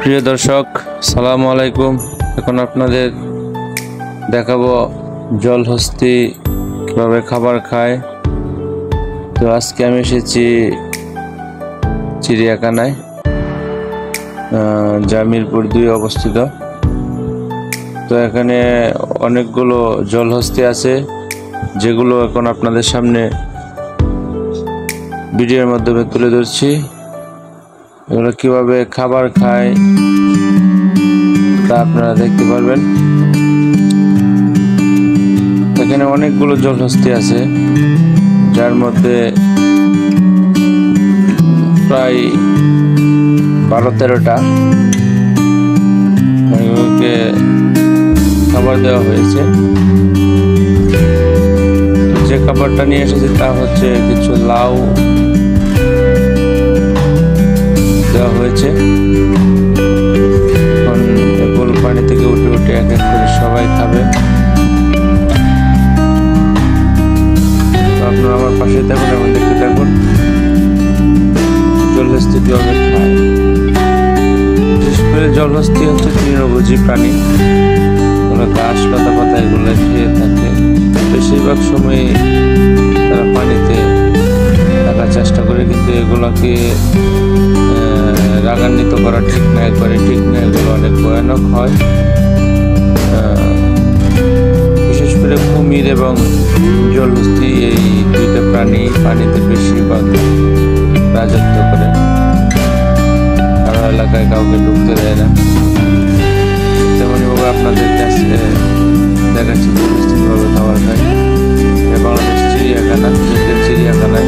প্রিয় দর্শক, সালামু আলাইকুম। এখন আপনাদের দেখাবো জলহস্তি কিভাবে খাবার খায়। তো আজকে আমি এসেছি চিড়িয়াখানায়, যা মিরপুর 2 অবস্থিত। তো এখানে অনেকগুলো জলহস্তি আছে, যেগুলো এখন আপনাদের সামনে ভিডিওর মাধ্যমে তুলে ধরছি। এগুলো কিভাবে খাবার খায় তা আপনারা দেখতে পারবেন। এখানে অনেকগুলো জলহস্তি আছে, যার মধ্যে প্রায় 12-13টা এগুলোকে খাবার দেওয়া হয়েছে। যে খাবারটা নিয়ে এসেছে তা হচ্ছে কিছু লাউ দেওয়া হয়েছে। এখন এগুলো পানি থেকে উঠে উঠে এক এক করে সবাই খাবে। আপনারা আমার পাশে থাকুন এবং দেখতে থাকুন জলহস্তি কিভাবে খায়। বিশেষ করে জলহস্তি হচ্ছে তৃণভোজী প্রাণী, ওরা ঘাস লতা পাতা এগুলো খেয়ে থাকে। বেশিরভাগ সময় তারা পানিতে থাকার চেষ্টা করে, কিন্তু এগুলোকে রাগান্বিত করা ঠিক না, একবারে ঠিক না। এগুলো অনেক ভয়ানক হয়। বিশেষ করে কুমির এবং জলহস্তি, এই দুইটা প্রাণী পানিতে বেশিরভাগ রাজত্ব করে। তারা এলাকায় কাউকে ঢুকতে দেয় না। তেমনইভাবে আপনাদের কাছে দেখাচ্ছি জলহস্তি কিভাবে খাবার খায়। বাংলাদেশ চিড়িয়াখানা, চিড়িয়াখানায়